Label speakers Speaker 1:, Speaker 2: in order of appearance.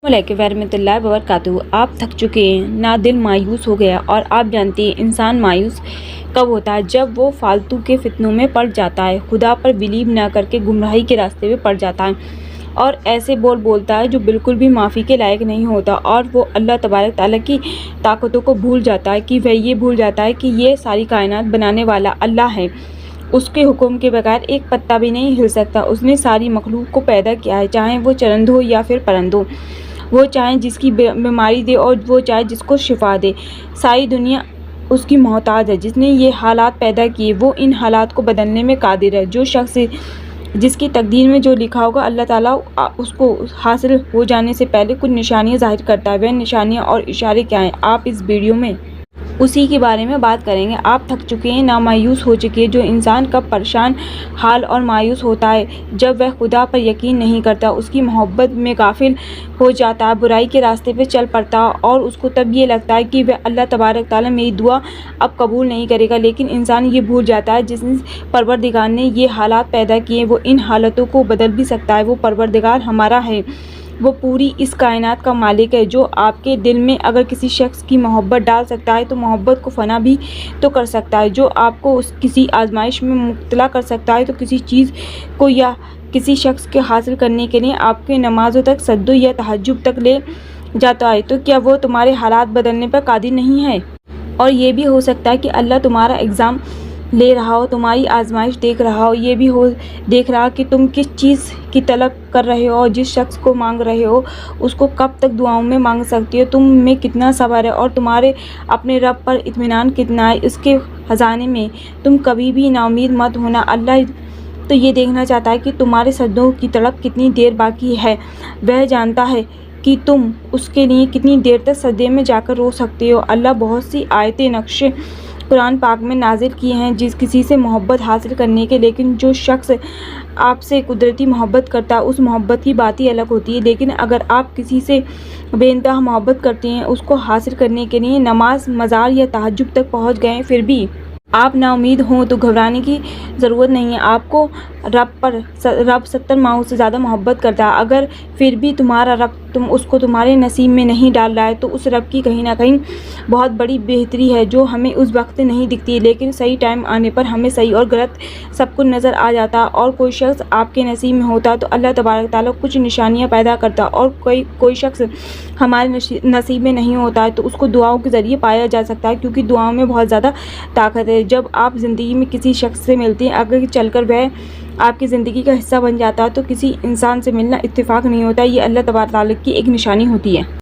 Speaker 1: علیکم ورحمۃ اللہ وبرکاتہ۔ آپ تھک چکے ہیں، نہ دل مایوس ہو گیا، اور آپ جانتے ہیں انسان مایوس کب ہوتا ہے؟ جب وہ فالتو کے فتنوں میں پڑ جاتا ہے، خدا پر بلیو نہ کر کے گمراہی کے راستے میں پڑ جاتا ہے، اور ایسے بولتا ہے جو بالکل بھی معافی کے لائق نہیں ہوتا، اور وہ اللہ تبارک تعالیٰ کی طاقتوں کو بھول جاتا ہے، کہ وہ یہ بھول جاتا ہے کہ یہ ساری کائنات بنانے والا اللہ ہے۔ اس کے حکم کے بغیر ایک پتا بھی نہیں ہل سکتا۔ اس نے ساری مخلوق کو پیدا کیا ہے، چاہے وہ چرند ہو یا پھر پرند ہو، وہ چاہے جس کی بیماری دے اور وہ چاہے جس کو شفا دے۔ ساری دنیا اس کی محتاج ہے۔ جس نے یہ حالات پیدا کیے وہ ان حالات کو بدلنے میں قادر ہے۔ جو شخص جس کی تقدیر میں جو لکھا ہوگا، اللہ تعالیٰ اس کو حاصل ہو جانے سے پہلے کچھ نشانیاں ظاہر کرتا ہے۔ وہ نشانیاں اور اشارے کیا ہیں، آپ اس ویڈیو میں اسی کے بارے میں بات کریں گے۔ آپ تھک چکے ہیں، مایوس ہو چکے ہیں۔ جو انسان کب پریشان حال اور مایوس ہوتا ہے؟ جب وہ خدا پر یقین نہیں کرتا، اس کی محبت میں غافل ہو جاتا ہے، برائی کے راستے پہ چل پڑتا ہے، اور اس کو تب یہ لگتا ہے کہ وہ اللہ تبارک تعالیٰ میری دعا اب قبول نہیں کرے گا۔ لیکن انسان یہ بھول جاتا ہے جس پروردگار نے یہ حالات پیدا کیے وہ ان حالتوں کو بدل بھی سکتا ہے۔ وہ پروردگار ہمارا ہے، وہ پوری اس کائنات کا مالک ہے، جو آپ کے دل میں اگر کسی شخص کی محبت ڈال سکتا ہے تو محبت کو فنا بھی تو کر سکتا ہے، جو آپ کو کسی آزمائش میں مبتلا کر سکتا ہے تو کسی چیز کو یا کسی شخص کے حاصل کرنے کے لیے آپ کے نمازوں تک، سجدوں یا تہجد تک لے جاتا ہے، تو کیا وہ تمہارے حالات بدلنے پر قادر نہیں ہے؟ اور یہ بھی ہو سکتا ہے کہ اللہ تمہارا ایگزام لے رہا ہو، تمہاری آزمائش دیکھ رہا ہو، یہ بھی دیکھ رہا کہ تم کس چیز کی طلب کر رہے ہو، اور جس شخص کو مانگ رہے ہو اس کو کب تک دعاؤں میں مانگ سکتے ہو، تم میں کتنا صبر ہے، اور تمہارے اپنے رب پر اطمینان کتنا ہے۔ اس کے خزانے میں تم کبھی بھی نا امید مت ہونا۔ اللہ تو یہ دیکھنا چاہتا ہے کہ تمہارے سجدوں کی طرف کتنی دیر باقی ہے۔ وہ جانتا ہے کہ تم اس کے لیے کتنی دیر تک سجدے میں جا کر رو سکتے ہو۔ اللہ بہت سی آیتیں نقشے قرآن پاک میں نازل کیے ہیں جس کسی سے محبت حاصل کرنے کے، لیکن جو شخص آپ سے قدرتی محبت کرتا ہے اس محبت کی بات ہی الگ ہوتی ہے۔ لیکن اگر آپ کسی سے بے انتہا محبت کرتے ہیں، اس کو حاصل کرنے کے لیے نماز، مزار یا تہجد تک پہنچ گئے، پھر بھی آپ نا امید ہوں تو گھبرانے کی ضرورت نہیں ہے۔ آپ کو رب 70 ماؤں سے زیادہ محبت کرتا ہے۔ اگر پھر بھی تمہارا رب اس کو تمہارے نصیب میں نہیں ڈال رہا ہے تو اس رب کی کہیں نہ کہیں بہت بڑی بہتری ہے جو ہمیں اس وقت نہیں دکھتی، لیکن صحیح ٹائم آنے پر ہمیں صحیح اور غلط سب کچھ نظر آ جاتا ہے۔ اور کوئی شخص آپ کے نصیب میں ہوتا تو اللہ تبارک تعالیٰ کچھ نشانیاں پیدا کرتا، اور کوئی شخص ہمارے نصیب میں نہیں ہوتا ہے تو اس کو دعاؤں کے ذریعے پایا جا سکتا ہے، کیونکہ دعاؤں میں بہت زیادہ طاقت ہے۔ جب آپ زندگی میں کسی شخص سے ملتے ہیں، اگر چل کر وہ آپ کی زندگی کا حصہ بن جاتا ہے تو کسی انسان سے ملنا اتفاق نہیں ہوتا، یہ اللہ تبارک تعالیٰ کی ایک نشانی ہوتی ہے۔